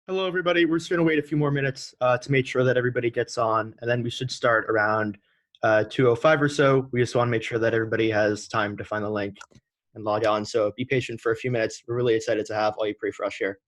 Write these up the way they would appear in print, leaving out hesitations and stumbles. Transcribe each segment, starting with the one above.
Hello, everybody. We're just going to wait a few more minutes to make sure that everybody gets on, and then we should start around 2:05 or so. We just want to make sure that everybody has time to find the link and log on. So be patient for a few minutes. We're really excited to have all you pre-fresh here.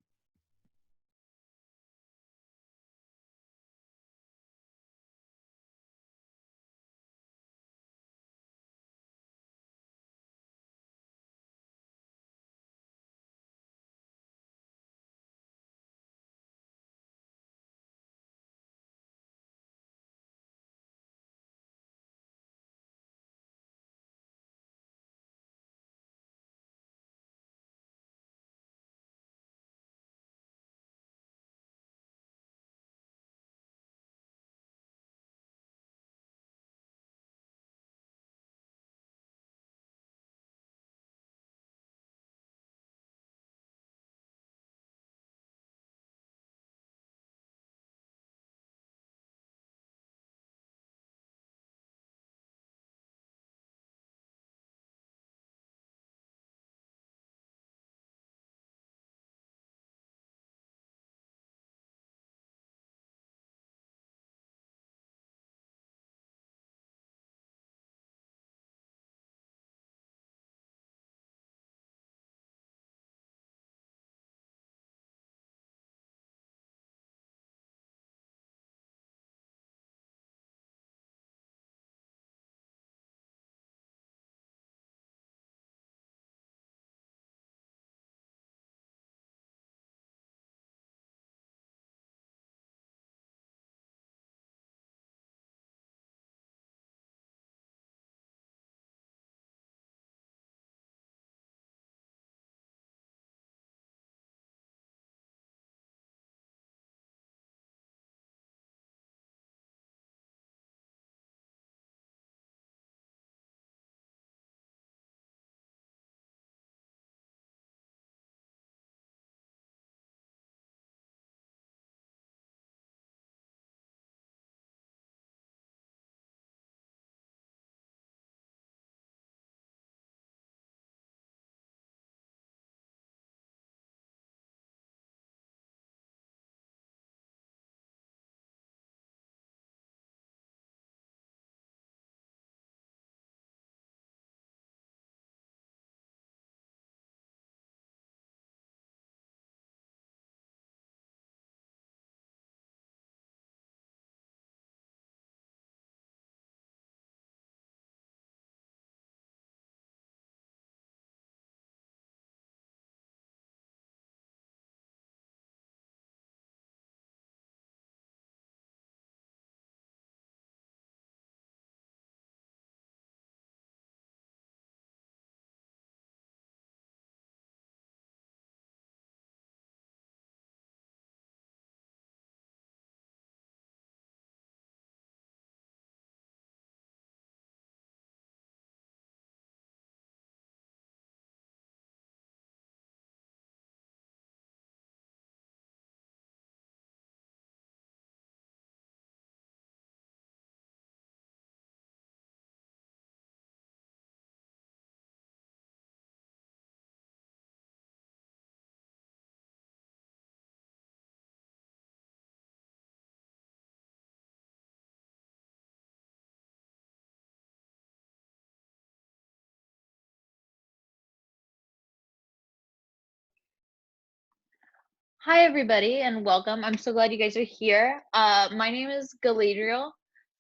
Hi, everybody, and welcome. I'm so glad you guys are here. My name is Galadriel,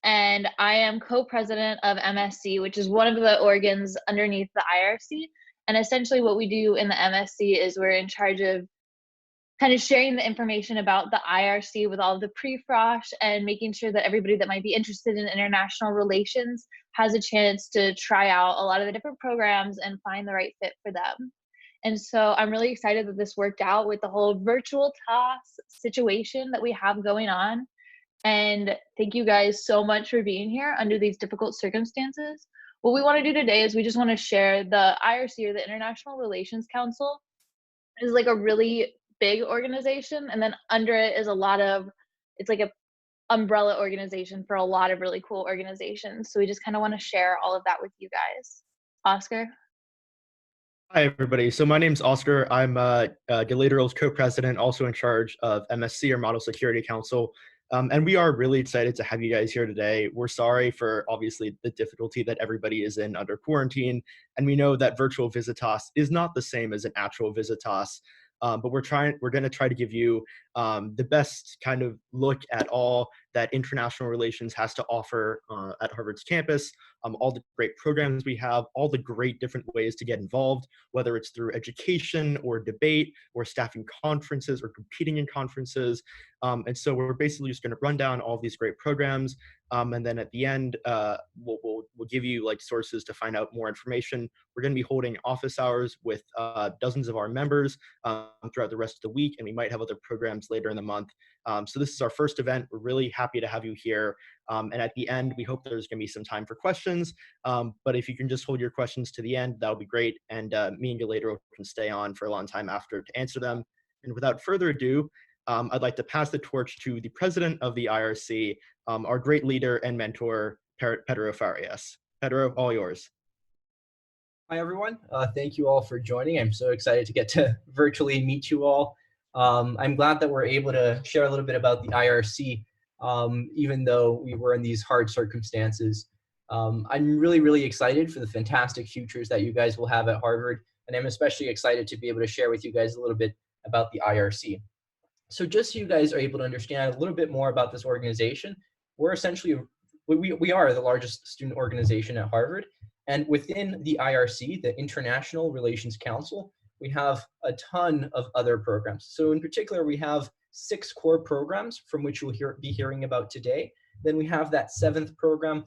and I am co-president of MSC, which is one of the organs underneath the IRC. And essentially, what we do in the MSC is we're in charge of kind of sharing the information about the IRC with all of the pre-frosh and making sure that everybody that might be interested in international relations has a chance to try out a lot of the different programs and find the right fit for them. And so I'm really excited that this worked out with the whole virtual toss situation that we have going on. And thank you guys so much for being here under these difficult circumstances. What we want to do today is we just want to share the IRC, or the International Relations Council, is like a really big organization, and then under it is a lot of, it's like a umbrella organization for a lot of really cool organizations. So we just kind of want to share all of that with you guys. Oscar? Hi, everybody. So my name's Oscar. I'm Galateral's co-president, also in charge of MSC, or Model Security Council. And we are really excited to have you guys here today. We're sorry for obviously the difficulty that everybody is in under quarantine. And we know that virtual Visitas is not the same as an actual Visitas. But we're going to try to give you the best kind of look at all that international relations has to offer at Harvard's campus, all the great programs we have, all the great different ways to get involved, whether it's through education or debate or staffing conferences or competing in conferences. And so we're basically just going to run down all of these great programs. And then at the end, we'll give you like sources to find out more information. We're going to be holding office hours with dozens of our members throughout the rest of the week, and we might have other programs later in the month. So this is our first event. We're really happy to have you here. And at the end, we hope there's going to be some time for questions. But if you can just hold your questions to the end, that'll be great. And me and Galadriel can stay on for a long time after to answer them. And without further ado, I'd like to pass the torch to the president of the IRC, our great leader and mentor, Pedro Farias. Pedro, all yours. Hi, everyone. Thank you all for joining. I'm so excited to get to virtually meet you all. I'm glad that we're able to share a little bit about the IRC, even though we were in these hard circumstances. I'm really, really excited for the fantastic futures that you guys will have at Harvard, and I'm especially excited to be able to share with you guys a little bit about the IRC. So just so you guys are able to understand a little bit more about this organization, we're essentially, we are the largest student organization at Harvard. And within the IRC, the International Relations Council, we have a ton of other programs. So in particular, we have 6 core programs from which you'll be hearing about today. Then we have that 7th program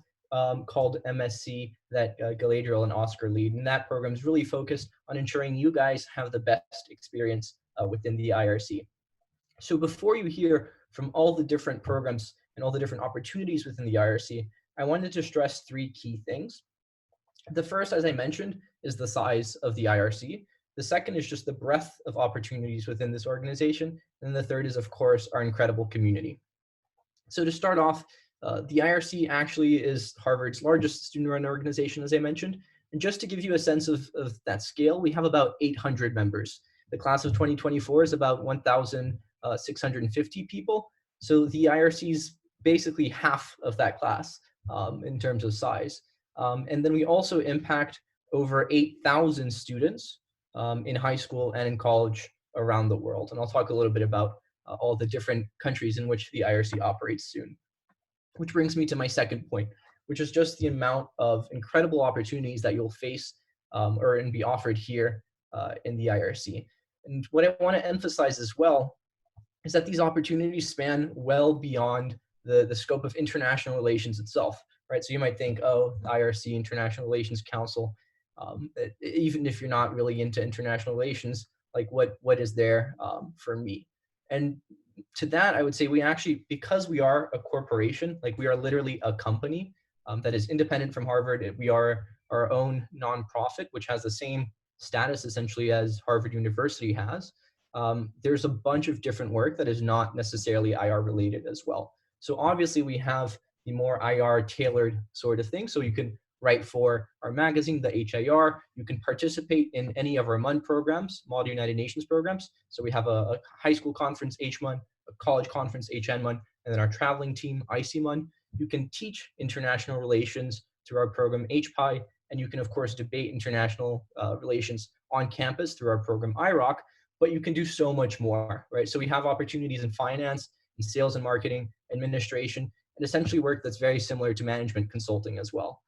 called MSC that Galadriel and Oscar lead. And that program is really focused on ensuring you guys have the best experience within the IRC. So before you hear from all the different programs and all the different opportunities within the IRC, I wanted to stress 3 key things. The first, as I mentioned, is the size of the IRC. The second is just the breadth of opportunities within this organization. And the third is, of course, our incredible community. So to start off, the IRC actually is Harvard's largest student-run organization, as I mentioned. And just to give you a sense of that scale, we have about 800 members. The class of 2024 is about 1,650 people. So the IRC is basically half of that class in terms of size. And then we also impact over 8,000 students in high school and in college around the world. And I'll talk a little bit about all the different countries in which the IRC operates soon. Which brings me to my second point, which is just the amount of incredible opportunities that you'll face and be offered here in the IRC. And what I want to emphasize as well is that these opportunities span well beyond the scope of international relations itself, right? So you might think, oh, IRC, International Relations Council, even if you're not really into international relations, like what is there for me? And to that, I would say we actually, because we are a corporation, like we are literally a company that is independent from Harvard, we are our own nonprofit, which has the same status essentially as Harvard University has. There's a bunch of different work that is not necessarily IR related as well. So obviously we have the more IR tailored sort of thing. So you can write for our magazine, the HIR. You can participate in any of our MUN programs, Model United Nations programs. So we have a high school conference, HMUN, a college conference, HNMUN, and then our traveling team, ICMUN. You can teach international relations through our program, HPI, and you can, of course, debate international relations on campus through our program, IROC, but you can do so much more, right? So we have opportunities in finance, in sales and marketing, administration, and essentially work that's very similar to management consulting as well.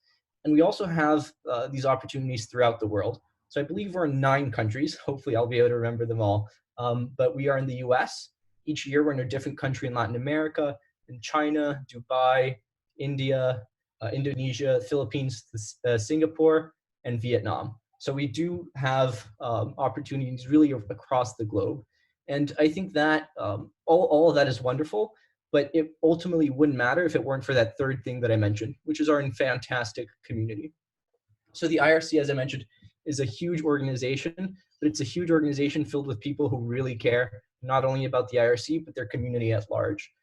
And we also have these opportunities throughout the world. So I believe we're in 9 countries. Hopefully I'll be able to remember them all. But we are in the US. Each year we're in a different country in Latin America, in China, Dubai, India, Indonesia, Philippines, Singapore, and Vietnam. So we do have opportunities really across the globe. And I think that all of that is wonderful, but it ultimately wouldn't matter if it weren't for that third thing that I mentioned, which is our fantastic community. So the IRC, as I mentioned, is a huge organization, but it's a huge organization filled with people who really care, not only about the IRC, but their community at large.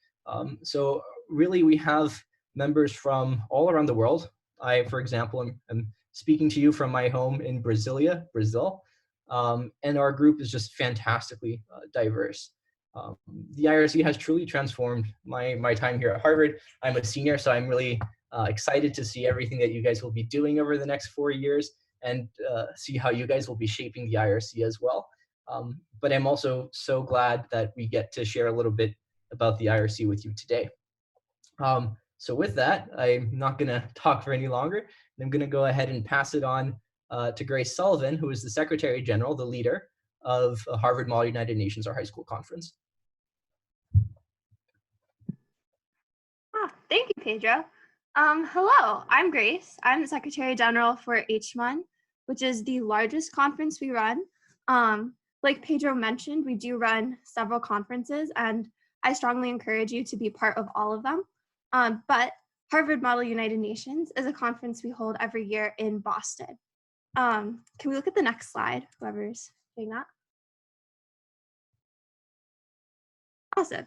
So really we have members from all around the world. I, for example, am speaking to you from my home in Brasilia, Brazil. and our group is just fantastically diverse. The IRC has truly transformed my time here at Harvard. I'm a senior, so I'm really excited to see everything that you guys will be doing over the next 4 years and see how you guys will be shaping the IRC as well. But I'm also so glad that we get to share a little bit about the IRC with you today. So with that, I'm not going to talk for any longer. I'm going to go ahead and pass it on to Grace Sullivan, who is the Secretary General, the leader of Harvard Model United Nations, our high school conference. Thank you, Pedro. Hello, I'm Grace. I'm the Secretary General for HMUN, which is the largest conference we run. Like Pedro mentioned, we do run several conferences, and I strongly encourage you to be part of all of them. But Harvard Model United Nations is a conference we hold every year in Boston. Can we look at the next slide, whoever's doing that? Awesome.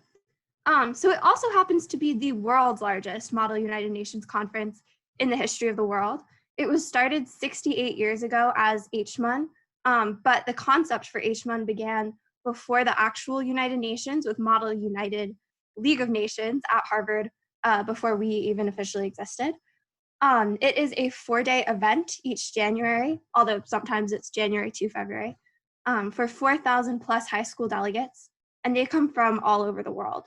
So it also happens to be the world's largest Model United Nations conference in the history of the world. It was started 68 years ago as HMUN, but the concept for HMUN began before the actual United Nations with Model United League of Nations at Harvard before we even officially existed. It is a 4-day event each January, although sometimes it's January to February, for 4,000 plus high school delegates, and they come from all over the world.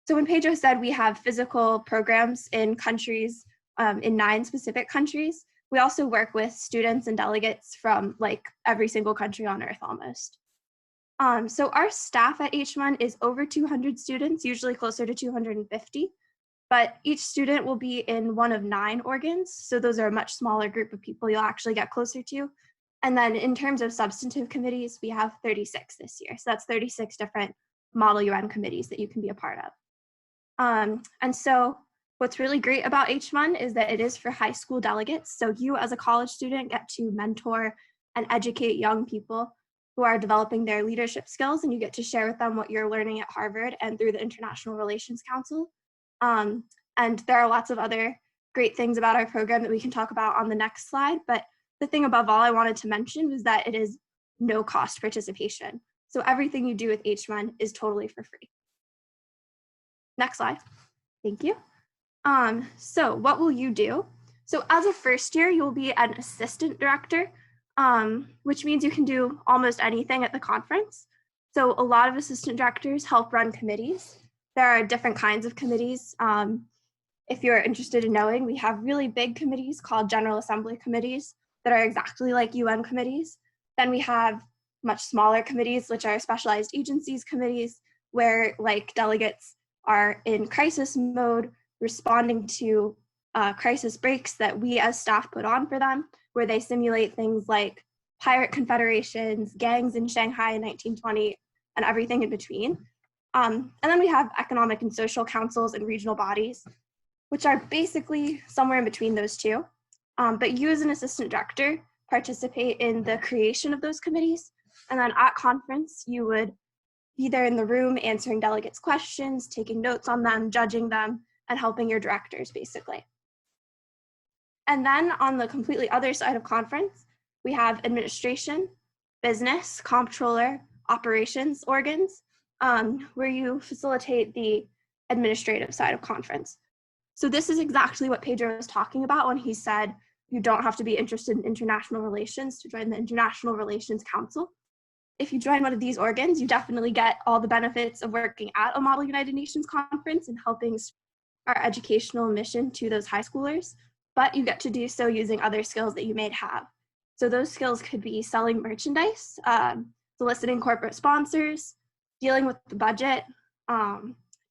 So when Pedro said we have physical programs in countries, in 9 specific countries, we also work with students and delegates from like every single country on earth almost. So our staff at HMUN is over 200 students, usually closer to 250, but each student will be in one of 9 organs. So those are a much smaller group of people you'll actually get closer to. And then in terms of substantive committees, we have 36 this year. So that's 36 different Model UN committees that you can be a part of. And so what's really great about HMUN is that it is for high school delegates. So you as a college student get to mentor and educate young people who are developing their leadership skills, and you get to share with them what you're learning at Harvard and through the International Relations Council. And there are lots of other great things about our program that we can talk about on the next slide. But the thing above all I wanted to mention was that it is no cost participation. So everything you do with HMUN is totally for free. Next slide. Thank you. So what will you do? So as a first year, you'll be an assistant director, which means you can do almost anything at the conference. So a lot of assistant directors help run committees. There are different kinds of committees. If you're interested in knowing, we have really big committees called General Assembly committees that are exactly like UN committees. Then we have much smaller committees, which are specialized agencies committees, where like delegates are in crisis mode, responding to crisis breaks that we as staff put on for them, where they simulate things like pirate confederations, gangs in Shanghai in 1920, and everything in between. And then we have economic and social councils and regional bodies, which are basically somewhere in between those two. But you as an assistant director participate in the creation of those committees. And then at conference, you would be there in the room answering delegates' questions, taking notes on them, judging them, and helping your directors, basically. And then on the completely other side of conference, we have administration, business, comptroller, operations organs, where you facilitate the administrative side of conference. So this is exactly what Pedro was talking about when he said you don't have to be interested in international relations to join the International Relations Council. If you join one of these organs, you definitely get all the benefits of working at a Model United Nations conference and helping our educational mission to those high schoolers, but you get to do so using other skills that you may have. So those skills could be selling merchandise, soliciting corporate sponsors, dealing with the budget,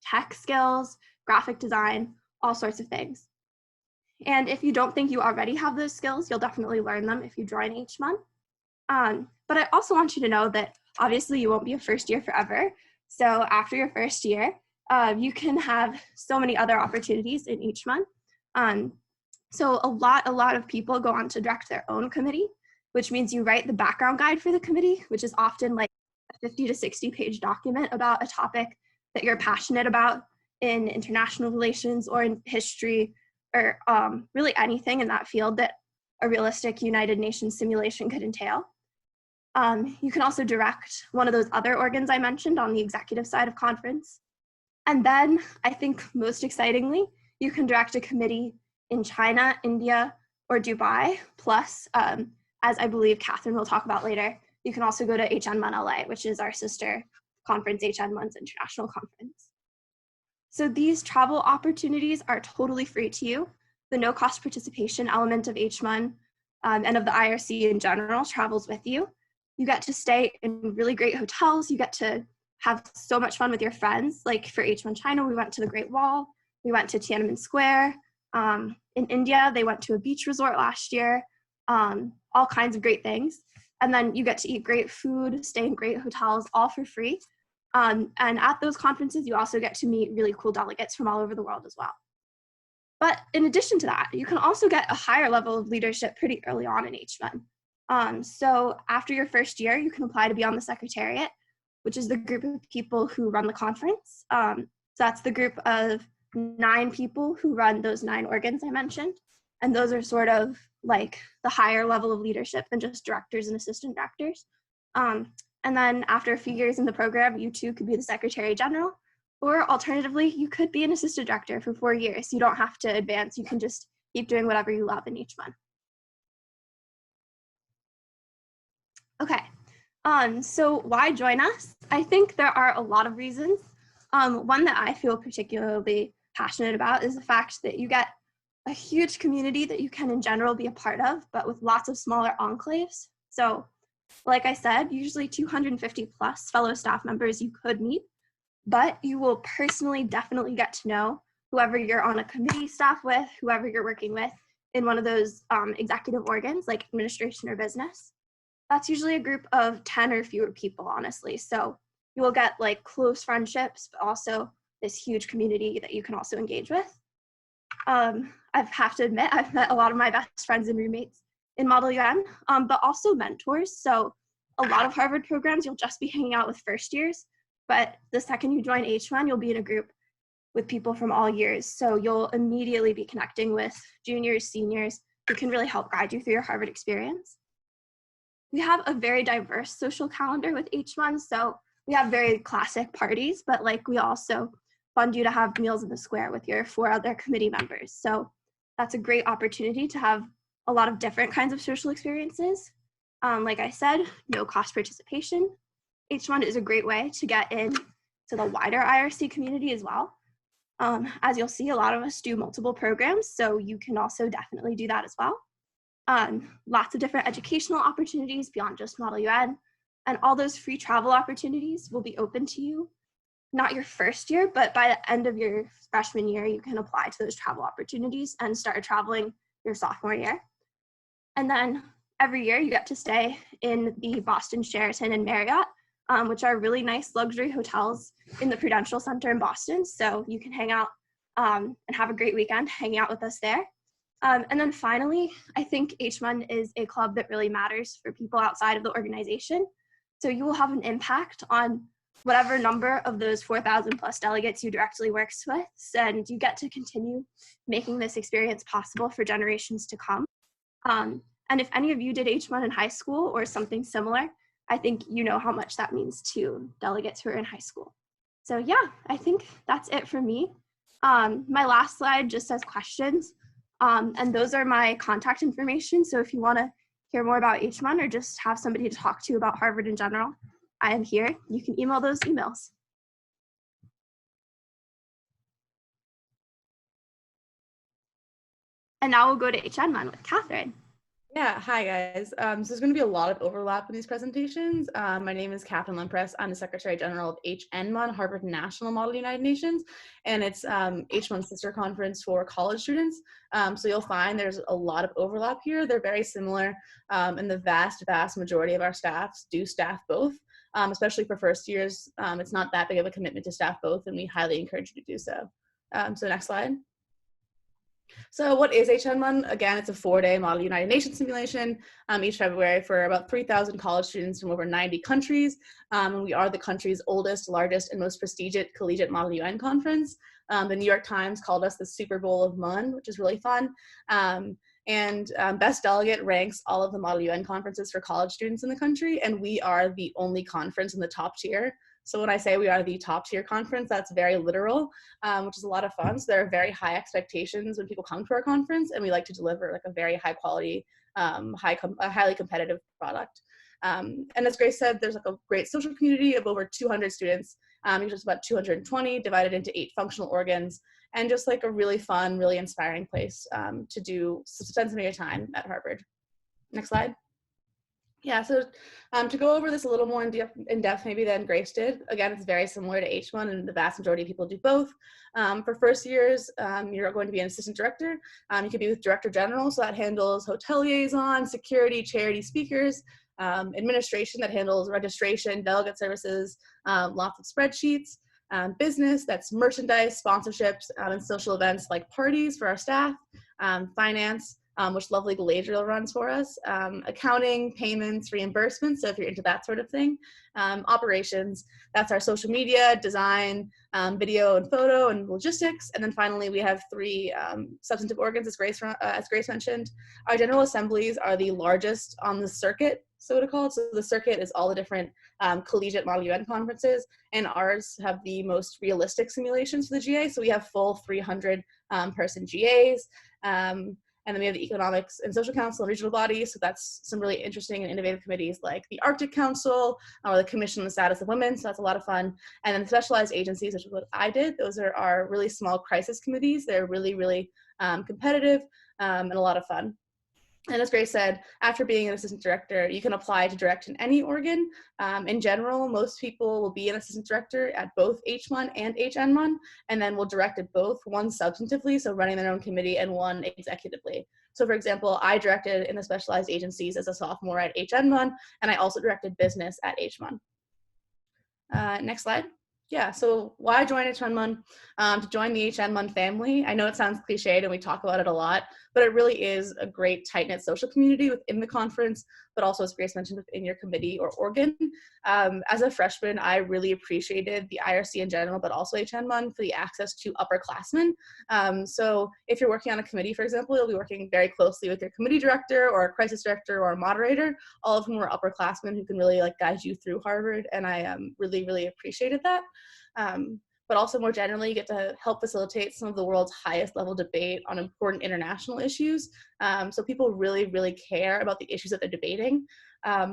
tech skills, graphic design, all sorts of things. And if you don't think you already have those skills, you'll definitely learn them if you join HMUN. But I also want you to know that obviously you won't be a first year forever. So after your first year, you can have so many other opportunities in HMUN. So a lot of people go on to direct their own committee, which means you write the background guide for the committee, which is often like a 50 to 60 page document about a topic that you're passionate about in international relations or in history or really anything in that field that a realistic United Nations simulation could entail. You can also direct one of those other organs I mentioned on the executive side of conference. And then I think most excitingly, you can direct a committee in China, India, or Dubai. Plus, as I believe Catherine will talk about later, you can also go to HN1 LA, which is our sister conference, HN1's International Conference. So these travel opportunities are totally free to you. The no cost participation element of H1 and of the IRC in general travels with you. You get to stay in really great hotels. You get to have so much fun with your friends. Like for H1 China, we went to the Great Wall. We went to Tiananmen Square. In India, they went to a beach resort last year. All kinds of great things. And then you get to eat great food, stay in great hotels, all for free. And at those conferences, you also get to meet really cool delegates from all over the world as well. But in addition to that, you can also get a higher level of leadership pretty early on in H1. So after your first year, you can apply to be on the Secretariat, which is the group of people who run the conference. So that's the group of 9 people who run those 9 organs I mentioned. And those are sort of like the higher level of leadership than just directors and assistant directors. And then after a few years in the program, you too could be the Secretary General, or alternatively, you could be an assistant director for 4 years. You don't have to advance. You can just keep doing whatever you love in each one. Okay, so why join us? I think there are a lot of reasons. One that I feel particularly passionate about is the fact that you get a huge community that you can in general be a part of, but with lots of smaller enclaves. So like I said, usually 250 plus fellow staff members you could meet, but you will personally definitely get to know whoever you're on a committee staff with, whoever you're working with in one of those executive organs like administration or business. That's usually a group of 10 or fewer people, honestly. So you will get like close friendships, but also this huge community that you can also engage with. I have to admit, I've met a lot of my best friends and roommates in Model UN, but also mentors. So a lot of Harvard programs, you'll just be hanging out with first years, but the second you join H1, you'll be in a group with people from all years. So you'll immediately be connecting with juniors, seniors, who can really help guide you through your Harvard experience. We have a very diverse social calendar with H1. So we have very classic parties, but like we also fund you to have meals in the square with your 4 other committee members. So that's a great opportunity to have a lot of different kinds of social experiences. Like I said, no cost participation. H1 is a great way to get in to the wider IRC community as well. As you'll see, a lot of us do multiple programs, so you can also definitely do that as well. Lots of different educational opportunities beyond just Model UN, and all those free travel opportunities will be open to you, not your first year, but by the end of your freshman year, you can apply to those travel opportunities and start traveling your sophomore year. And then every year you get to stay in the Boston Sheraton and Marriott, which are really nice luxury hotels in the Prudential Center in Boston. So you can hang out and have a great weekend hanging out with us there. And then finally, I think H1 is a club that really matters for people outside of the organization. So you will have an impact on whatever number of those 4,000 plus delegates you directly works with, and you get to continue making this experience possible for generations to come. And if any of you did H1 in high school or something similar, I think you know how much that means to delegates who are in high school. So yeah, I think that's it for me. My last slide just says questions, and those are my contact information. So if you want to hear more about H1 or just have somebody to talk to about Harvard in general, I am here. You can email those emails. And now we'll go to HN1 with Catherine. Yeah, hi guys. So there's going to be a lot of overlap in these presentations. My name is Catherine Lempress. I'm the Secretary General of HN1, Harvard National Model United Nations, and it's H1's sister conference for college students. So you'll find there's a lot of overlap here. They're very similar, and the vast majority of our staffs do staff both, especially for first years. It's not that big of a commitment to staff both, and we highly encourage you to do so. So next slide. So what is HN1? Again, it's a 4-day Model United Nations simulation each February for about 3,000 college students from over 90 countries. And we are the country's oldest, largest, and most prestigious collegiate Model UN conference. The New York Times called us the Super Bowl of MUN, which is really fun. And Best Delegate ranks all of the Model UN conferences for college students in the country, and we are the only conference in the top tier. So when I say we are the top tier conference, that's very literal, which is a lot of fun. So there are very high expectations when people come to our conference, and we like to deliver like a very high quality, highly competitive product. And as Grace said, there's like a great social community of over 200 students, just about 220 divided into 8 functional organs, and just like a really fun, really inspiring place to spend some of your time at Harvard. Next slide. Yeah, so to go over this a little more in depth maybe than Grace did, again, it's very similar to H1 and the vast majority of people do both. For first years, you're going to be an assistant director. You could be with director general, so that handles hotel liaison, security, charity speakers, administration that handles registration, delegate services, lots of spreadsheets, business, that's merchandise, sponsorships, and social events like parties for our staff, finance, which lovely Galadriel runs for us, accounting, payments, reimbursements, so if you're into that sort of thing, operations, that's our social media, design, video and photo, and logistics, and then finally we have 3 substantive organs, as Grace mentioned. Our general assemblies are the largest on the circuit, so to call it. So the circuit is all the different collegiate Model UN conferences, and ours have the most realistic simulations for the GA, so we have full 300 person GAs. And then we have the Economics and Social Council and regional bodies. So that's some really interesting and innovative committees like the Arctic Council or the Commission on the Status of Women. So that's a lot of fun. And then specialized agencies, which is what I did. Those are our really small crisis committees. They're really, really competitive and a lot of fun. And as Grace said, after being an assistant director, you can apply to direct in any organ. In general, most people will be an assistant director at both H1 and HN1, and then will direct at both, one substantively, so running their own committee, and one executively. So for example, I directed in the specialized agencies as a sophomore at HN1, and I also directed business at H1. Next slide. Yeah, so why join HN1? To join the HN1 family. I know it sounds cliched and we talk about it a lot, but it really is a great tight-knit social community within the conference, but also, as Grace mentioned, within your committee or organ. As a freshman, I really appreciated the IRC in general, but also HN1 for the access to upperclassmen. So if you're working on a committee, for example, you'll be working very closely with your committee director or a crisis director or a moderator, all of whom are upperclassmen who can really like guide you through Harvard, and I really, really appreciated that. But also more generally, you get to help facilitate some of the world's highest level debate on important international issues. So people really, really care about the issues that they're debating.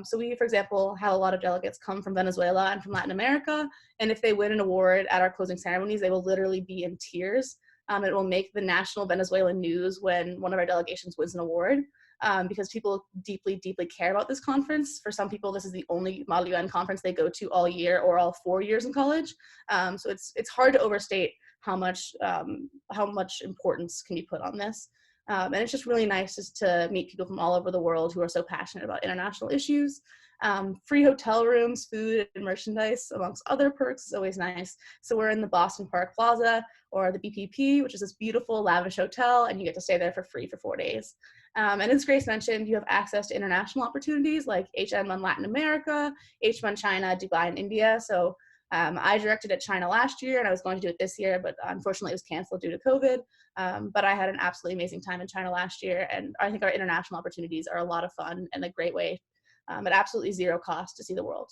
So we, for example, have a lot of delegates come from Venezuela and from Latin America. And if they win an award at our closing ceremonies, they will literally be in tears. It will make the national Venezuelan news when one of our delegations wins an award. Because people deeply, deeply care about this conference. For some people, this is the only Model UN conference they go to all year or all 4 years in college. So it's hard to overstate how much importance can be put on this. And it's just really nice just to meet people from all over the world who are so passionate about international issues. Free hotel rooms, food, and merchandise, amongst other perks, is always nice. So we're in the Boston Park Plaza, or the BPP, which is this beautiful, lavish hotel, and you get to stay there for free for 4 days. And as Grace mentioned, you have access to international opportunities like HN1 Latin America, H1 China, Dubai, and India. So I directed at China last year, and I was going to do it this year, but unfortunately it was canceled due to COVID. But I had an absolutely amazing time in China last year, and I think our international opportunities are a lot of fun and a great way at absolutely zero cost to see the world.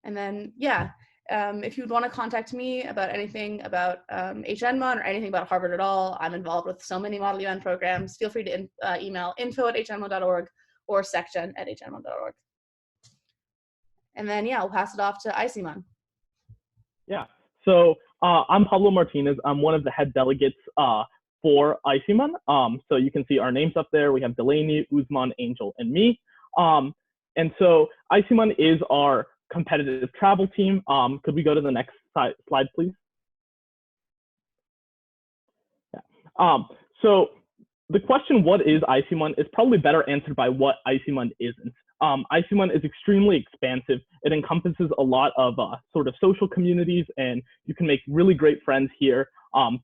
And then, yeah, if you'd want to contact me about anything about HN1 or anything about Harvard at all, I'm involved with so many Model UN programs. Feel free to email info@hnone.org or section@hnone.org. And then, yeah, I'll pass it off to Isimon. Yeah, so I'm Pablo Martinez. I'm one of the head delegates for Isimon. So you can see our names up there. We have Delaney, Uzman, Angel, and me. And so Isimon is our competitive travel team. Could we go to the next slide, please? Yeah. So the question, what is Isimon, is probably better answered by what Isimon isn't. Isimon is extremely expansive. It encompasses a lot of sort of social communities, and you can make really great friends here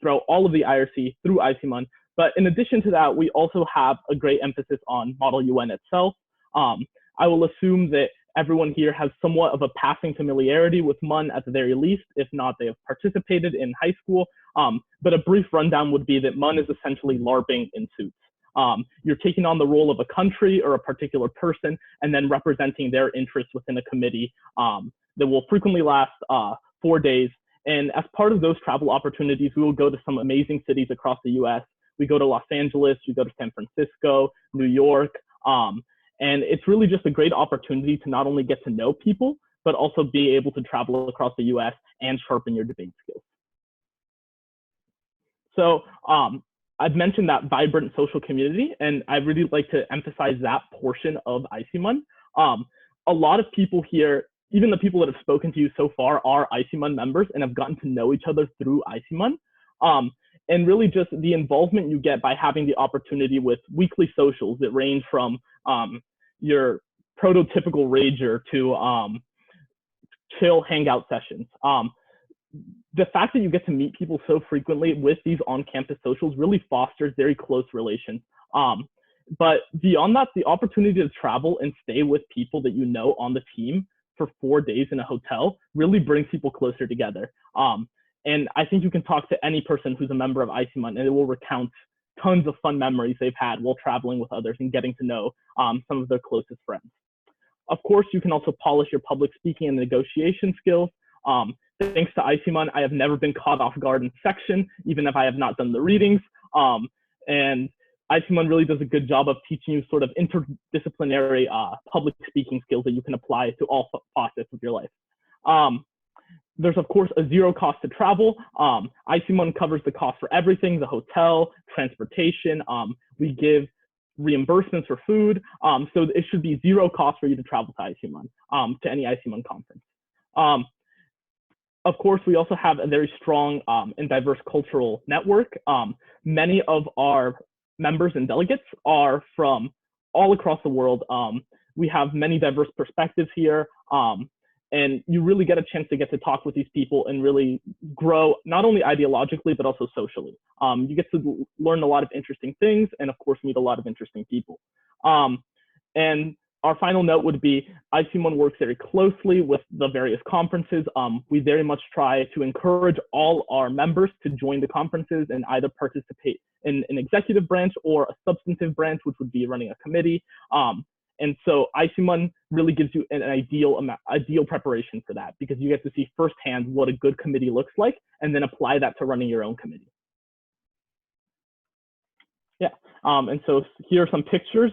throughout all of the IRC through Isimon. But in addition to that, we also have a great emphasis on Model UN itself. I will assume that everyone here has somewhat of a passing familiarity with MUN at the very least. If not, they have participated in high school. But a brief rundown would be that MUN is essentially LARPing in suits. You're taking on the role of a country or a particular person and then representing their interests within a committee that will frequently last 4 days. And as part of those travel opportunities, we will go to some amazing cities across the US. We go to Los Angeles, we go to San Francisco, New York. And it's really just a great opportunity to not only get to know people, but also be able to travel across the US and sharpen your debate skills. So I've mentioned that vibrant social community, and I really like to emphasize that portion of ICMUN. A lot of people here, even the people that have spoken to you so far, are ICMUN members and have gotten to know each other through ICMUN. And really just the involvement you get by having the opportunity with weekly socials that range from your prototypical rager to chill hangout sessions. The fact that you get to meet people so frequently with these on-campus socials really fosters very close relations. But beyond that, the opportunity to travel and stay with people that you know on the team for 4 days in a hotel really brings people closer together. And I think you can talk to any person who's a member of ICMUN and it will recount tons of fun memories they've had while traveling with others and getting to know some of their closest friends. Of course, you can also polish your public speaking and negotiation skills. Thanks to ICMUN, I have never been caught off guard in section, even if I have not done the readings. And ICMUN really does a good job of teaching you sort of interdisciplinary public speaking skills that you can apply to all facets of your life. There's, of course, a zero cost to travel. ICMUN covers the cost for everything, the hotel, transportation. We give reimbursements for food. So it should be zero cost for you to travel to ICMUN, to any ICMUN conference. Of course, we also have a very strong and diverse cultural network. Many of our members and delegates are from all across the world. We have many diverse perspectives here. And you really get a chance to get to talk with these people and really grow, not only ideologically, but also socially. You get to learn a lot of interesting things and of course, meet a lot of interesting people. And our final note would be ICMUN works very closely with the various conferences. We very much try to encourage all our members to join the conferences and either participate in an executive branch or a substantive branch, which would be running a committee. And so ICMUN really gives you an ideal preparation for that because you get to see firsthand what a good committee looks like and then apply that to running your own committee. Yeah, and so here are some pictures.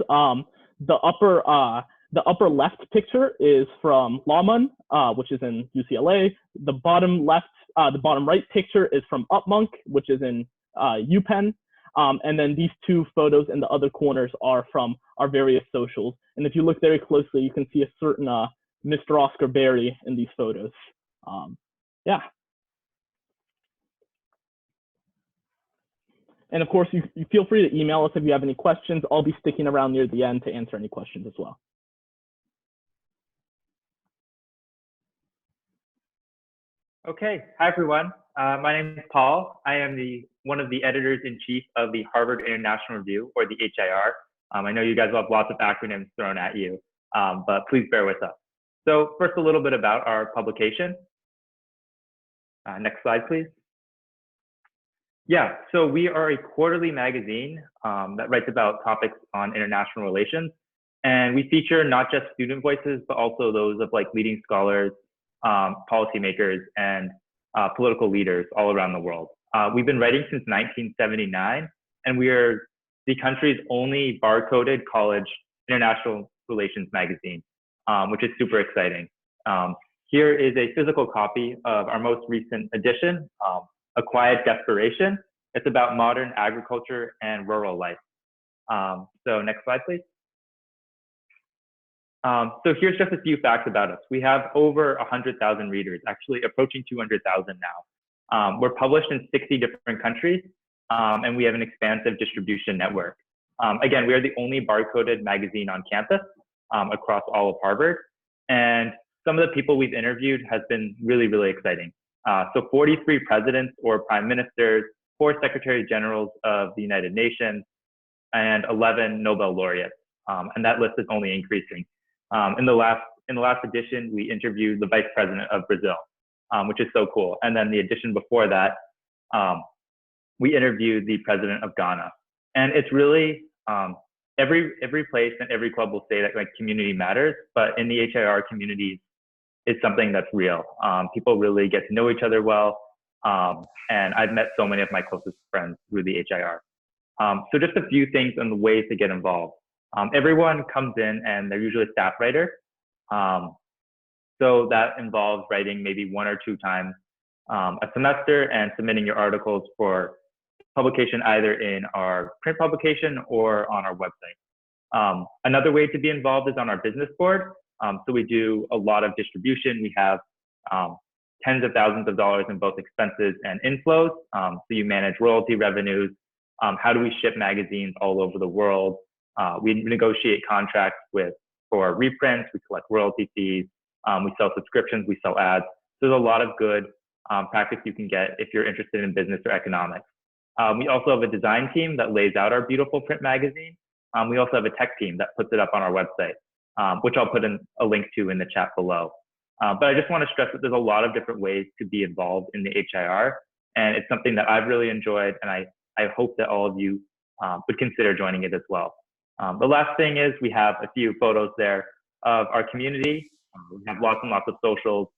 The upper left picture is from Lawman, which is in UCLA. The bottom right picture is from UpMonk, which is in UPenn. And then these two photos in the other corners are from our various socials. And if you look very closely, you can see a certain Mr. Oscar Berry in these photos. Yeah. And of course, you feel free to email us if you have any questions. I'll be sticking around near the end to answer any questions as well. Okay, hi everyone. My name is Paul. I am one of the editors-in-chief of the Harvard International Review, or the HIR. I know you guys will have lots of acronyms thrown at you, but please bear with us. So first, a little bit about our publication. Next slide, please. Yeah, so we are a quarterly magazine that writes about topics on international relations. And we feature not just student voices, but also those of like leading scholars, policymakers, and political leaders all around the world. We've been writing since 1979, and we are the country's only barcoded college international relations magazine, which is super exciting. Here is a physical copy of our most recent edition, A Quiet Desperation. It's about modern agriculture and rural life. So next slide, please. So here's just a few facts about us. We have over 100,000 readers, actually approaching 200,000 now. We're published in 60 different countries, and we have an expansive distribution network. Again, we are the only barcoded magazine on campus across all of Harvard. And some of the people we've interviewed has been really, really exciting. So 43 presidents or prime ministers, 4 secretary generals of the United Nations, and 11 Nobel laureates. And that list is only increasing. In the last edition, we interviewed the vice president of Brazil, which is so cool. And then the edition before that, we interviewed the president of Ghana. And it's really Every place and every club will say that like community matters, but in the HIR communities, it's something that's real. People really get to know each other well, and I've met so many of my closest friends through the HIR. So just a few things on the ways to get involved. Everyone comes in and they're usually a staff writer. So that involves writing maybe 1 or 2 times a semester and submitting your articles for publication either in our print publication or on our website. Another way to be involved is on our business board. So we do a lot of distribution. We have tens of thousands of dollars in both expenses and inflows. So you manage royalty revenues. How do we ship magazines all over the world? We negotiate contracts for reprints. We collect royalty fees. We sell subscriptions. We sell ads. So there's a lot of good practice you can get if you're interested in business or economics. We also have a design team that lays out our beautiful print magazine. We also have a tech team that puts it up on our website, which I'll put in a link to in the chat below. But I just want to stress that there's a lot of different ways to be involved in the HIR, and it's something that I've really enjoyed, and I hope that all of you would consider joining it as well. The last thing is we have a few photos there of our community. We have lots and lots of socials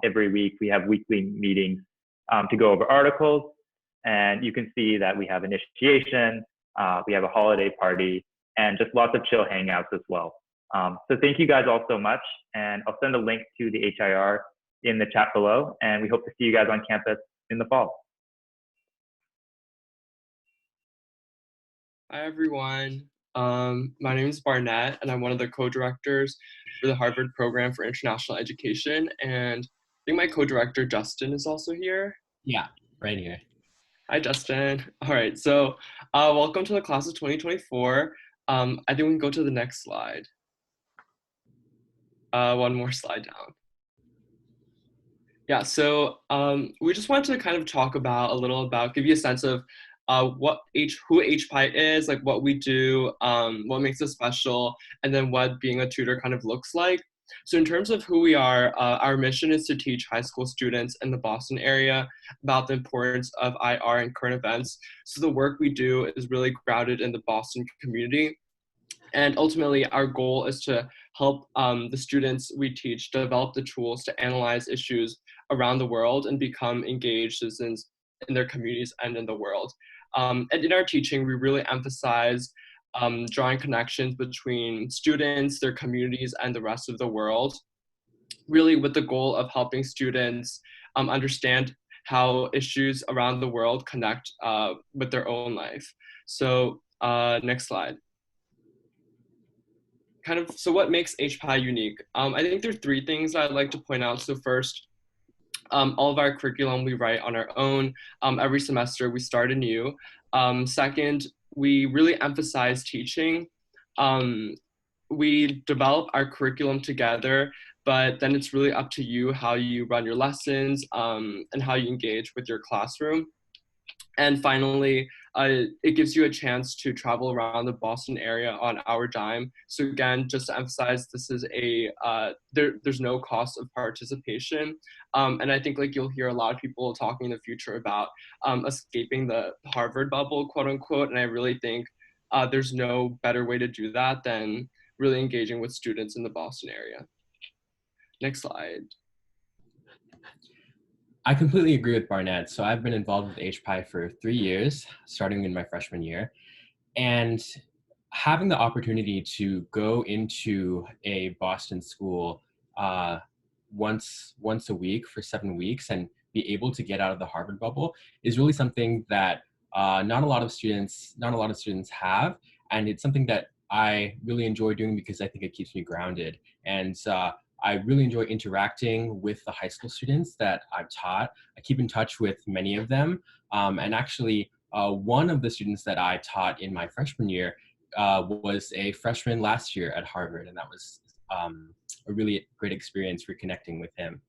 every week. We have weekly meetings to go over articles, and you can see that we have initiation, we have a holiday party, and just lots of chill hangouts as well. So thank you guys all so much, and I'll send a link to the HIR in the chat below, and we hope to see you guys on campus in the fall. Hi, everyone. My name is Barnett, and I'm one of the co-directors for the Harvard Program for International Education. And I think my co-director, Justin, is also here. Yeah, right here. Hi, Justin. All right, so welcome to the class of 2024. I think we can go to the next slide. One more slide down. Yeah, so we just wanted to kind of talk about give you a sense of who HPI is, like what we do, what makes us special, and then what being a tutor kind of looks like. So in terms of who we are, our mission is to teach high school students in the Boston area about the importance of IR and current events. So the work we do is really grounded in the Boston community. And ultimately, our goal is to help the students we teach develop the tools to analyze issues around the world and become engaged citizens in their communities and in the world. And in our teaching, we really emphasize drawing connections between students, their communities, and the rest of the world, really with the goal of helping students understand how issues around the world connect with their own life. So next slide. So what makes HPI unique? I think there are 3 things I'd like to point out. So first, all of our curriculum we write on our own. Every semester we start anew. Second, we really emphasize teaching. We develop our curriculum together, but then it's really up to you how you run your lessons and how you engage with your classroom. And finally, it gives you a chance to travel around the Boston area on our dime. So again, just to emphasize, this is there's no cost of participation. And I think like you'll hear a lot of people talking in the future about escaping the Harvard bubble, quote unquote. And I really think there's no better way to do that than really engaging with students in the Boston area. Next slide. I completely agree with Barnett. So I've been involved with HPI for 3 years, starting in my freshman year. And having the opportunity to go into a Boston school once a week for 7 weeks and be able to get out of the Harvard bubble is really something that not a lot of students have. And it's something that I really enjoy doing because I think it keeps me grounded. And I really enjoy interacting with the high school students that I've taught. I keep in touch with many of them. And actually, one of the students that I taught in my freshman year was a freshman last year at Harvard. And that was a really great experience reconnecting with him.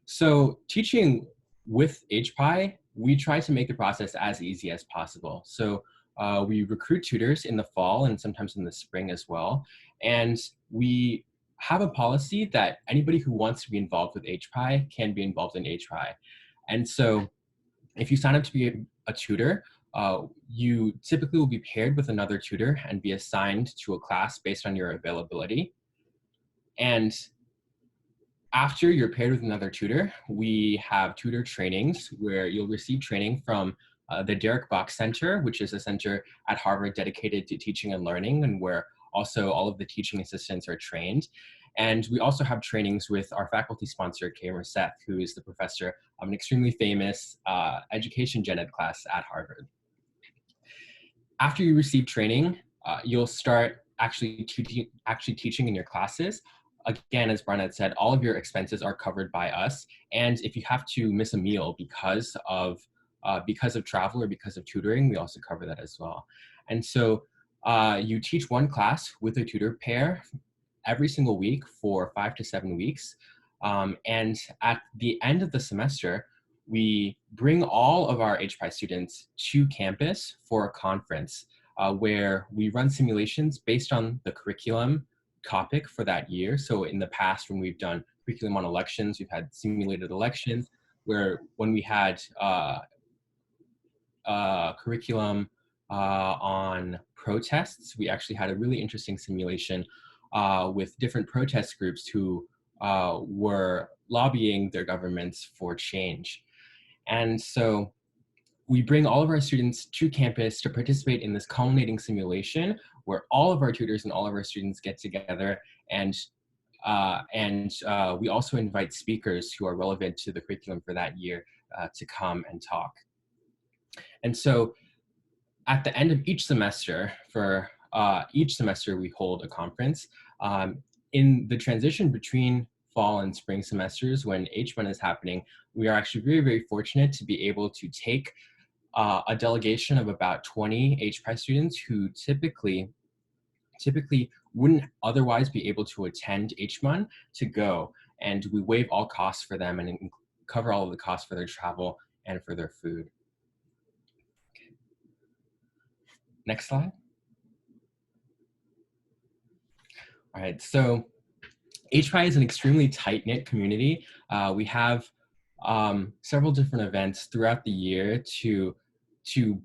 So teaching with HPI, we try to make the process as easy as possible. So we recruit tutors in the fall and sometimes in the spring as well. And we have a policy that anybody who wants to be involved with HPI can be involved in HPI. And so if you sign up to be a tutor, you typically will be paired with another tutor and be assigned to a class based on your availability. And after you're paired with another tutor, we have tutor trainings where you'll receive training from the Derek Bach Center, which is a center at Harvard dedicated to teaching and learning, and where also all of the teaching assistants are trained. And we also have trainings with our faculty sponsor, Kamer Seth, who is the professor of an extremely famous education gen ed class at Harvard. After you receive training, you'll start actually teaching in your classes. Again, as Barnett said, all of your expenses are covered by us. And if you have to miss a meal because of travel or because of tutoring, we also cover that as well. And so you teach one class with a tutor pair every single week for 5 to 7 weeks. And at the end of the semester, we bring all of our HPI students to campus for a conference where we run simulations based on the curriculum topic for that year. So in the past, when we've done curriculum on elections, we've had simulated elections, where when we had curriculum on protests, we actually had a really interesting simulation with different protest groups who were lobbying their governments for change. And so we bring all of our students to campus to participate in this culminating simulation where all of our tutors and all of our students get together, and we also invite speakers who are relevant to the curriculum for that year to come and talk. And so at the end of each semester, we hold a conference. In the transition between fall and spring semesters, when H1 is happening, we are actually very, very fortunate to be able to take a delegation of about 20 HPI students who typically wouldn't otherwise be able to attend H1 to go. And we waive all costs for them and cover all of the costs for their travel and for their food. Okay. Next slide. All right, so HPI is an extremely tight-knit community. We have several different events throughout the year to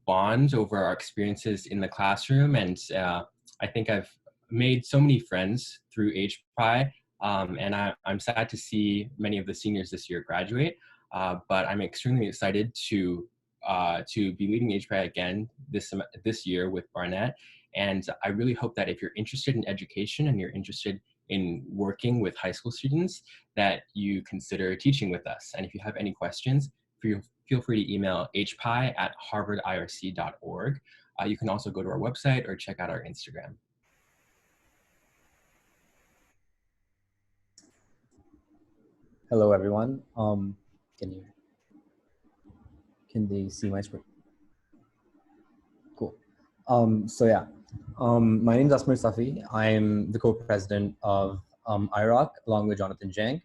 bond over our experiences in the classroom, and I think I've made so many friends through HPI, and I'm sad to see many of the seniors this year graduate, but I'm extremely excited to be leading HPI again this year with Barnett, and I really hope that if you're interested in education and you're interested in working with high school students, that you consider teaching with us. And if you have any questions, feel free to email hpi@harvardirc.org. You can also go to our website or check out our Instagram. Hello, everyone. Can they see my screen? Cool. My name is Asmir Safi. I'm the co-president of IROC along with Jonathan Jang.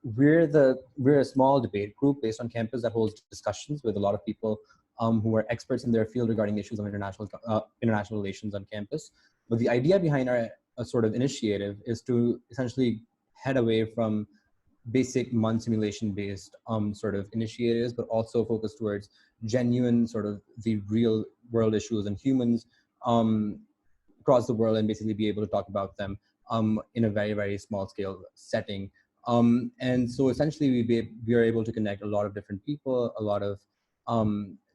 We're a small debate group based on campus that holds discussions with a lot of people who are experts in their field regarding issues of international relations on campus. But the idea behind our sort of initiative is to essentially head away from basic MUN simulation based sort of initiatives, but also focus towards genuine sort of the real world issues and humans across the world, and basically be able to talk about them in a very, very small scale setting. And so essentially we are able to connect a lot of different people, a lot of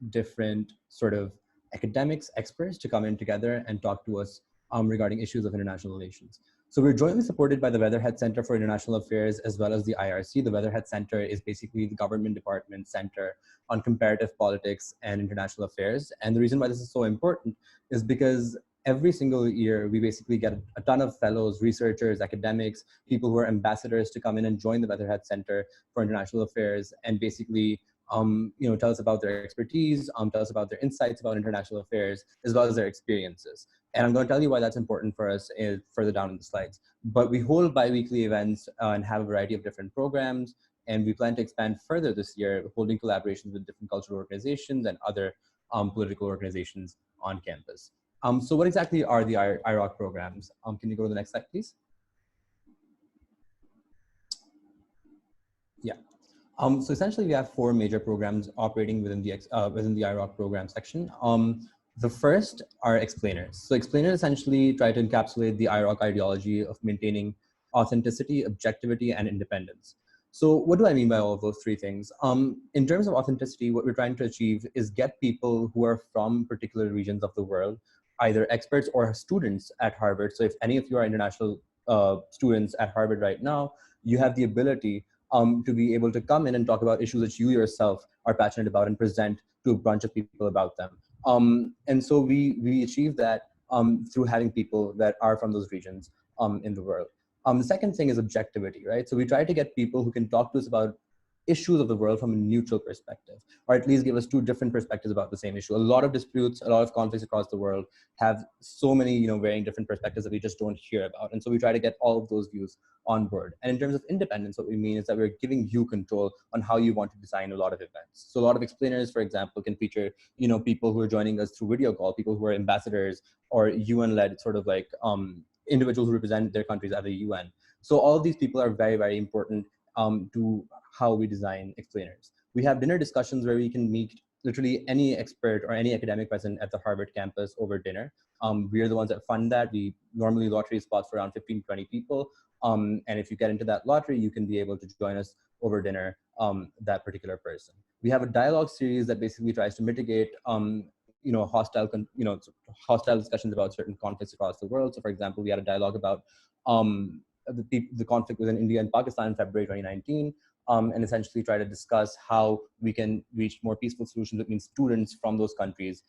different sort of academics, experts to come in together and talk to us regarding issues of international relations. So we're jointly supported by the Weatherhead Center for International Affairs as well as the IRC. The Weatherhead Center is basically the government department center on comparative politics and international affairs. And the reason why this is so important is because every single year, we basically get a ton of fellows, researchers, academics, people who are ambassadors to come in and join the Weatherhead Center for International Affairs and basically tell us about their expertise, tell us about their insights about international affairs, as well as their experiences. And I'm going to tell you why that's important for us further down in the slides. But we hold bi-weekly events and have a variety of different programs. And we plan to expand further this year, holding collaborations with different cultural organizations and other political organizations on campus. So what exactly are the IROC programs? Can you go to the next slide, please? Yeah. So essentially, we have four major programs operating within the IROC program section. The first are explainers. So explainers essentially try to encapsulate the IROC ideology of maintaining authenticity, objectivity, and independence. So what do I mean by all of those three things? In terms of authenticity, what we're trying to achieve is get people who are from particular regions of the world, either experts or students at Harvard. So if any of you are international students at Harvard right now, you have the ability to be able to come in and talk about issues that you yourself are passionate about and present to a bunch of people about them. And so we achieve that through having people that are from those regions in the world. The second thing is objectivity, right? So we try to get people who can talk to us about issues of the world from a neutral perspective, or at least give us two different perspectives about the same issue. A lot of disputes, a lot of conflicts across the world have so many, varying different perspectives that we just don't hear about. And so we try to get all of those views on board. And in terms of independence, what we mean is that we're giving you control on how you want to design a lot of events. So a lot of explainers, for example, can feature, people who are joining us through video call, people who are ambassadors or UN-led sort of like individuals who represent their countries at the UN. So all of these people are very, very important to how we design explainers. We have dinner discussions where we can meet literally any expert or any academic present at the Harvard campus over dinner. We are the ones that fund that. We normally lottery spots for around 15, 20 people. And if you get into that lottery, you can be able to join us over dinner, that particular person. We have a dialogue series that basically tries to mitigate hostile discussions about certain conflicts across the world. So for example, we had a dialogue about the conflict within India and Pakistan in February 2019, and essentially try to discuss how we can reach more peaceful solutions between students from those countries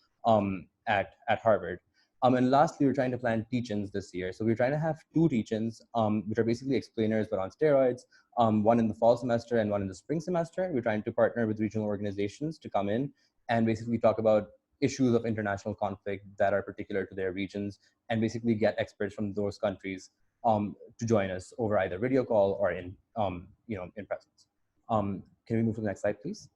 at Harvard. And lastly, we're trying to plan teach-ins this year. So we're trying to have two teach-ins, which are basically explainers, but on steroids, one in the fall semester and one in the spring semester. We're trying to partner with regional organizations to come in and basically talk about issues of international conflict that are particular to their regions and basically get experts from those countries to join us over either video call or in presence. Can we move to the next slide, please?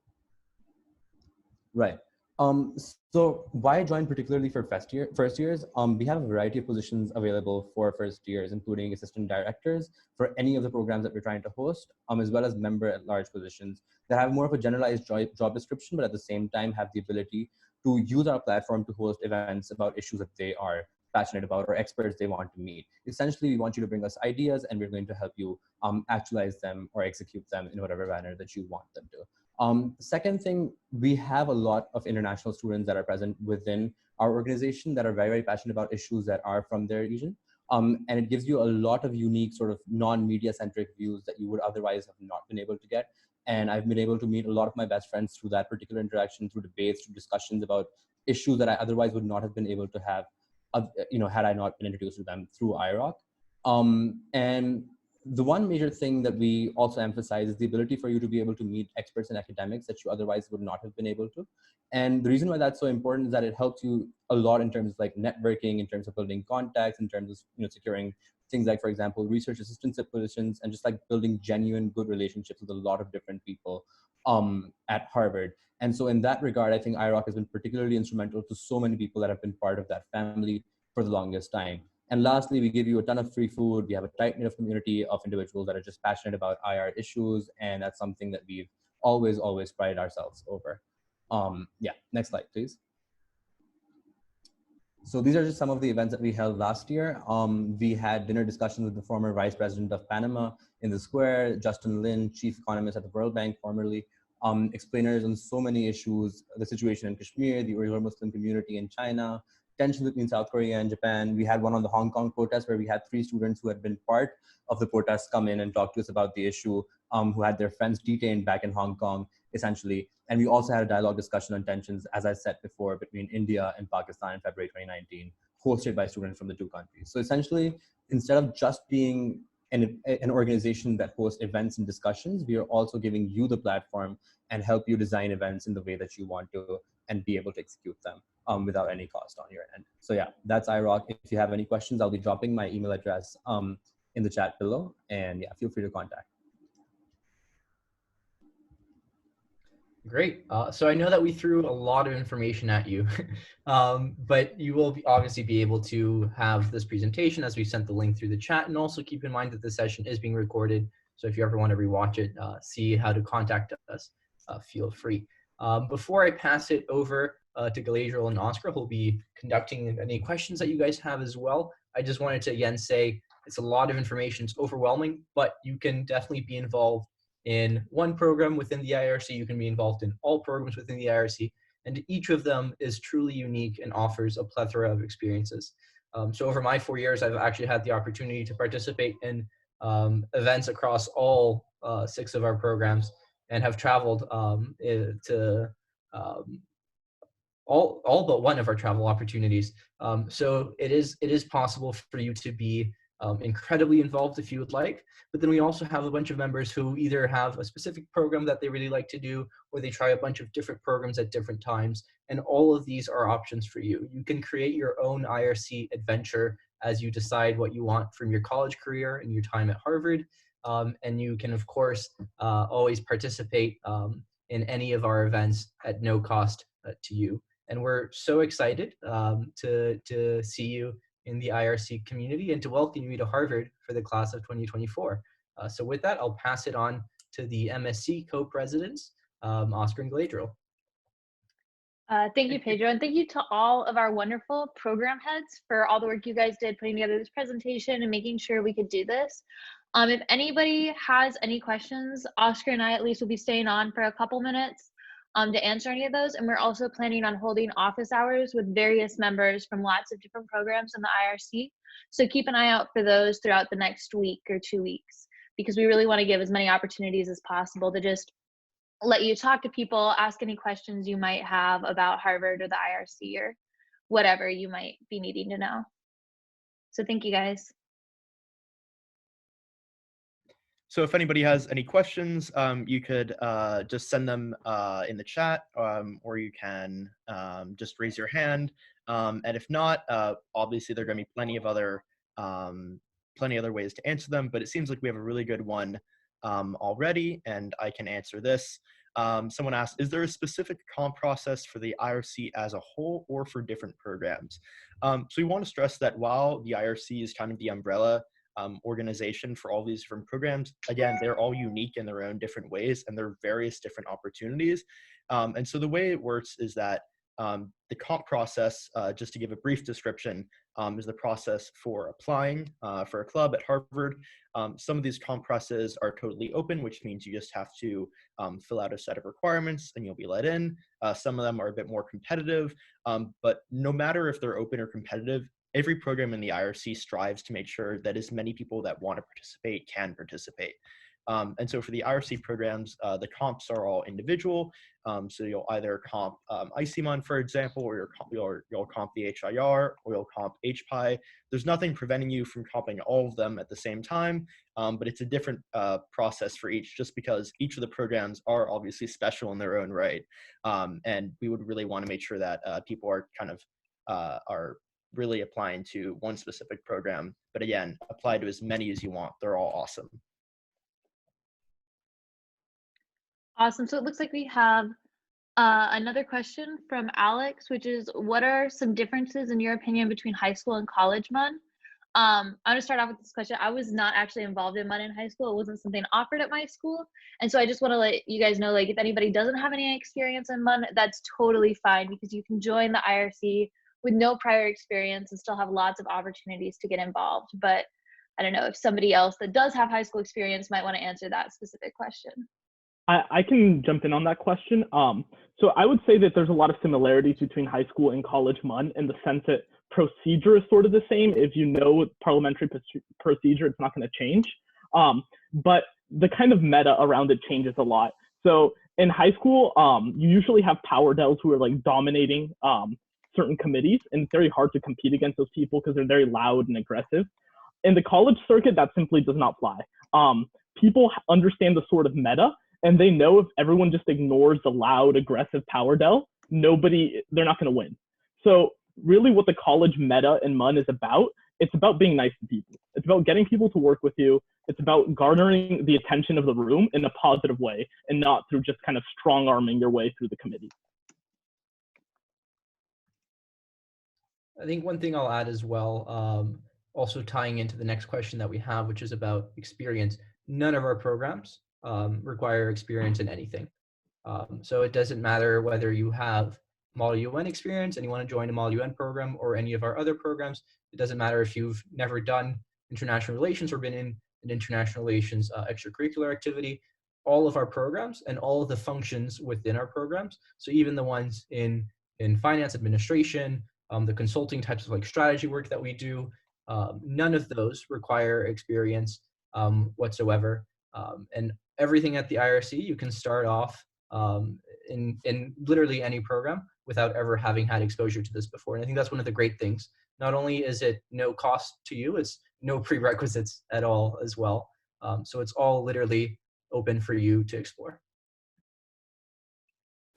Right. So why join particularly for first years? We have a variety of positions available for first years, including assistant directors for any of the programs that we're trying to host, as well as member at large positions that have more of a generalized job description, but at the same time have the ability to use our platform to host events about issues that they are passionate about or experts they want to meet. Essentially, we want you to bring us ideas and we're going to help you actualize them or execute them in whatever manner that you want them to. Second thing, we have a lot of international students that are present within our organization that are very, very passionate about issues that are from their region. And it gives you a lot of unique sort of non-media centric views that you would otherwise have not been able to get. And I've been able to meet a lot of my best friends through that particular interaction, through debates, through discussions about issues that I otherwise would not have been able to have, had I not been introduced to them through IROC. And the one major thing that we also emphasize is the ability for you to be able to meet experts in academics that you otherwise would not have been able to. And the reason why that's so important is that it helps you a lot in terms of like networking, in terms of building contacts, in terms of securing things like, for example, research assistantship positions, and just like building genuine good relationships with a lot of different people at Harvard. And so in that regard, I think IROC has been particularly instrumental to so many people that have been part of that family for the longest time. And lastly, we give you a ton of free food. We have a tight-knit community of individuals that are just passionate about IR issues. And that's something that we've always prided ourselves over. Yeah, next slide, please. So these are just some of the events that we held last year. We had dinner discussions with the former Vice President of Panama in the Square, Justin Lin, Chief Economist at the World Bank formerly, explainers on so many issues, the situation in Kashmir, the Uyghur Muslim community in China, tensions between South Korea and Japan. We had one on the Hong Kong protest where we had 3 students who had been part of the protests come in and talk to us about the issue, who had their friends detained back in Hong Kong, essentially. And we also had a dialogue discussion on tensions, as I said before, between India and Pakistan in February 2019, hosted by students from the 2 countries. So essentially, instead of just being an organization that hosts events and discussions, we are also giving you the platform and help you design events in the way that you want to and be able to execute them without any cost on your end. So yeah, that's IROC. If you have any questions, I'll be dropping my email address in the chat below. And yeah, feel free to contact. Great. So I know that we threw a lot of information at you, but you will obviously be able to have this presentation as we sent the link through the chat. And also keep in mind that this session is being recorded So if you ever want to rewatch it, see how to contact us, feel free. Before I pass it over to Galadriel and Oscar, who'll be conducting any questions that you guys have as well, I just wanted to again say it's a lot of information. It's overwhelming, but you can definitely be involved in one program within the IRC. You can be involved in all programs within the IRC, and each of them is truly unique and offers a plethora of experiences. So over my 4 years, I've actually had the opportunity to participate in events across all 6 of our programs, and have traveled to all but one of our travel opportunities. So it is possible for you to be incredibly involved if you would like, but then we also have a bunch of members who either have a specific program that they really like to do, or they try a bunch of different programs at different times, and all of these are options for you. You can create your own IRC adventure as you decide what you want from your college career and your time at Harvard, and you can of course always participate in any of our events at no cost to you. And we're so excited to see you in the IRC community and to welcome you to Harvard for the class of 2024. So with that, I'll pass it on to the MSc co-presidents, Oscar and Galadriel. Thank you, Pedro, and thank you to all of our wonderful program heads for all the work you guys did putting together this presentation and making sure we could do this. If anybody has any questions, Oscar and I at least will be staying on for a couple minutes to answer any of those. And we're also planning on holding office hours with various members from lots of different programs in the IRC. So keep an eye out for those throughout the next week or 2 weeks, because we really want to give as many opportunities as possible to just let you talk to people, ask any questions you might have about Harvard or the IRC or whatever you might be needing to know. So thank you guys. So if anybody has any questions, you could just send them in the chat, or you can just raise your hand. And if not, obviously there are going to be plenty of other ways to answer them. But it seems like we have a really good one already, and I can answer this. Someone asked, is there a specific comp process for the IRC as a whole or for different programs? So we want to stress that while the IRC is kind of the umbrella organization for all these different programs, again, they're all unique in their own different ways, and there are various different opportunities. And so the way it works is that the comp process, just to give a brief description, is the process for applying for a club at Harvard. Some of these comp processes are totally open, which means you just have to fill out a set of requirements and you'll be let in. Some of them are a bit more competitive, but no matter if they're open or competitive, every program in the IRC strives to make sure that as many people that want to participate can participate. And so for the IRC programs, the comps are all individual. So you'll either comp ICMON, for example, or you'll comp the HIR, or you'll comp HPI. There's nothing preventing you from comping all of them at the same time, but it's a different process for each, just because each of the programs are obviously special in their own right. And we would really want to make sure that people are kind of are really applying to one specific program. But again, apply to as many as you want. They're all awesome. Awesome. So it looks like we have another question from Alex, which is, what are some differences in your opinion between high school and college MUN? I'm going to start off with this question. I was not actually involved in MUN in high school. It wasn't something offered at my school. And so I just want to let you guys know, like, if anybody doesn't have any experience in MUN, that's totally fine, because you can join the IRC with no prior experience and still have lots of opportunities to get involved. But I don't know if somebody else that does have high school experience might want to answer that specific question. I can jump in on that question. So I would say that there's a lot of similarities between high school and college MUN in the sense that procedure is sort of the same. If you know parliamentary procedure, it's not going to change. But the kind of meta around it changes a lot. So in high school, you usually have power dells who are like dominating certain committees, and it's very hard to compete against those people because they're very loud and aggressive. In the college circuit, that simply does not fly. People understand the sort of meta, and they know if everyone just ignores the loud, aggressive power dell, they're not going to win. So really what the college meta in MUN is about, it's about being nice to people. It's about getting people to work with you. It's about garnering the attention of the room in a positive way, and not through just kind of strong-arming your way through the committee. I think one thing I'll add as well, also tying into the next question that we have, which is about experience. none of our programs require experience in anything. So it doesn't matter whether you have Model UN experience and you want to join a Model UN program or any of our other programs. It doesn't matter if you've never done international relations or been in an international relations extracurricular activity. All of our programs and all of the functions within our programs, so even the ones in finance administration, the consulting types of like strategy work that we do, none of those require experience whatsoever. And everything at the IRC, you can start off in literally any program without ever having had exposure to this before. And I think that's one of the great things. Not only is it no cost to you, it's no prerequisites at all as well. So it's all literally open for you to explore.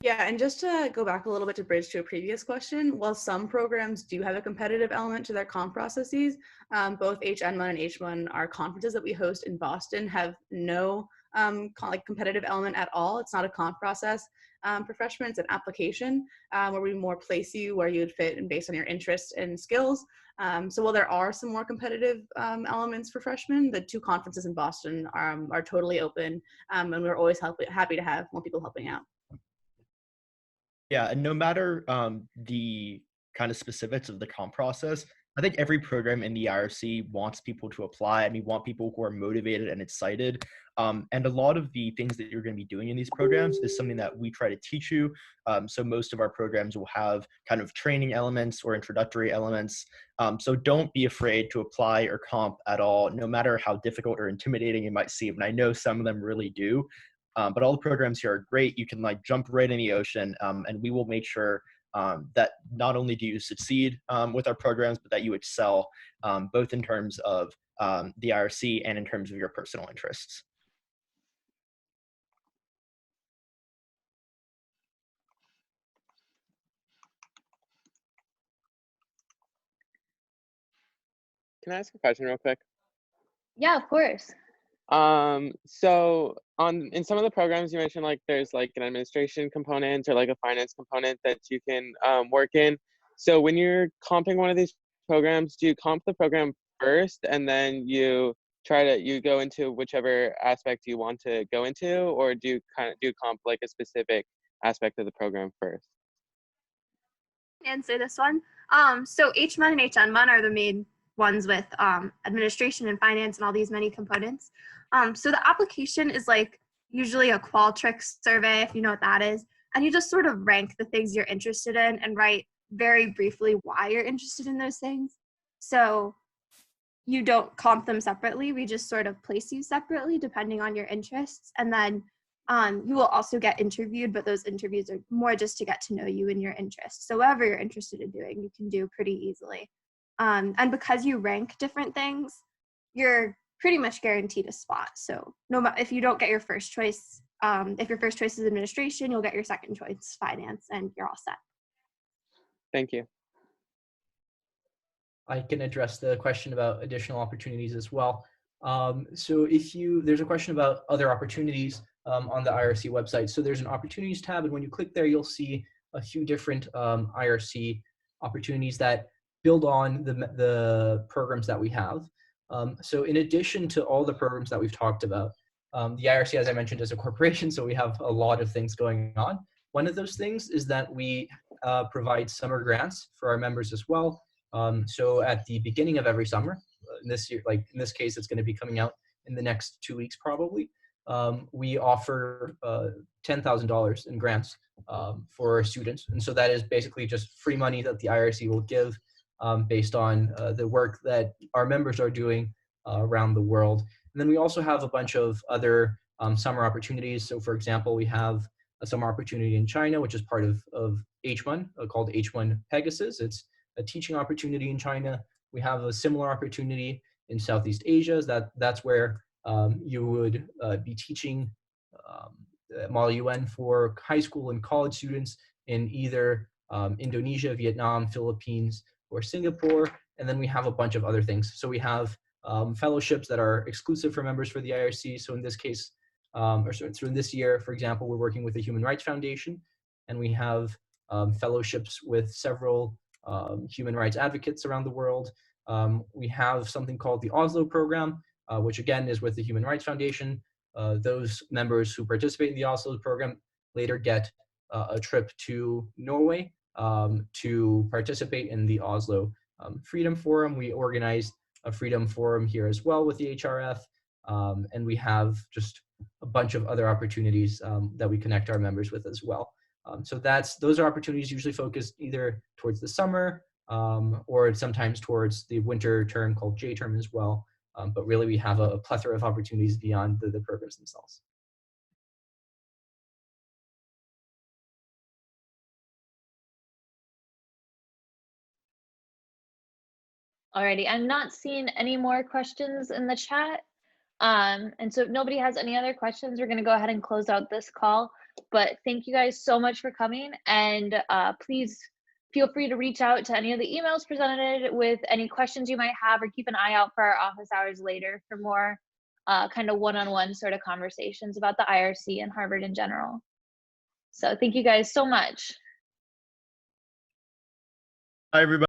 Yeah, and just to go back a little bit to bridge to a previous question, while some programs do have a competitive element to their comp processes, both HN1 and H1, our conferences that we host in Boston, have no like competitive element at all. It's not a comp process for freshmen, it's an application where we more place you where you would fit and based on your interests and skills. So while there are some more competitive elements for freshmen, the 2 conferences in Boston are totally open, and we're always happy to have more people helping out. Yeah, and no matter the kind of specifics of the comp process, I think every program in the IRC wants people to apply, and we want people who are motivated and excited. And a lot of the things that you're going to be doing in these programs is something that we try to teach you. So most of our programs will have kind of training elements or introductory elements. So don't be afraid to apply or comp at all, no matter how difficult or intimidating it might seem. And I know some of them really do. But all the programs here are great. You can like jump right in the ocean, and we will make sure that not only do you succeed with our programs, but that you excel both in terms of the IRC and in terms of your personal interests. Can I ask a question real quick? Yeah, of course. So in some of the programs you mentioned, like there's like an administration component or like a finance component that you can work in. So when you're comping one of these programs, do you comp the program first and then you go into whichever aspect you want to go into, or do you comp like a specific aspect of the program first? Answer this one. So H1 and HN1 are the main ones with administration and finance and all these many components. So the application is like usually a Qualtrics survey, if you know what that is. And you just sort of rank the things you're interested in and write very briefly why you're interested in those things. So you don't comp them separately. We just sort of place you separately depending on your interests. And then you will also get interviewed, but those interviews are more just to get to know you and your interests. So whatever you're interested in doing, you can do pretty easily. And because you rank different things, you're pretty much guaranteed a spot. So no matter if you don't get your first choice, if your first choice is administration, you'll get your second choice finance, and you're all set. Thank you. I can address the question about additional opportunities as well. So there's a question about other opportunities on the IRC website. So there's an opportunities tab, and when you click there, you'll see a few different IRC opportunities that build on the programs that we have. So in addition to all the programs that we've talked about, the IRC, as I mentioned, is a corporation, so we have a lot of things going on. One of those things is that we provide summer grants for our members as well. So at the beginning of every summer, this year, like in this case, it's going to be coming out in the next 2 weeks probably, we offer $10,000 in grants for students. And so that is basically just free money that the IRC will give based on the work that our members are doing around the world. And then we also have a bunch of other summer opportunities. So for example, we have a summer opportunity in China, which is part of H1 called H1 Pegasus. It's a teaching opportunity in China. We have a similar opportunity in Southeast Asia. That's where you would be teaching Model UN for high school and college students in either Indonesia, Vietnam, Philippines, or Singapore. And then we have a bunch of other things. So we have fellowships that are exclusive for members for the IRC. So in this case, so in this year, for example, we're working with the Human Rights Foundation, and we have fellowships with several human rights advocates around the world. We have something called the Oslo program, which again is with the Human Rights Foundation. Those members who participate in the Oslo program later get a trip to Norway to participate in the Oslo Freedom Forum. We organized a Freedom Forum here as well with the HRF, and we have just a bunch of other opportunities that we connect our members with as well. So those are opportunities usually focused either towards the summer or sometimes towards the winter term called J term as well. But really we have a plethora of opportunities beyond the programs themselves. Alrighty, I'm not seeing any more questions in the chat. And so if nobody has any other questions, we're going to go ahead and close out this call. But thank you guys so much for coming. And please feel free to reach out to any of the emails presented with any questions you might have, or keep an eye out for our office hours later for more kind of one-on-one sort of conversations about the IRC and Harvard in general. So thank you guys so much. Hi, everybody.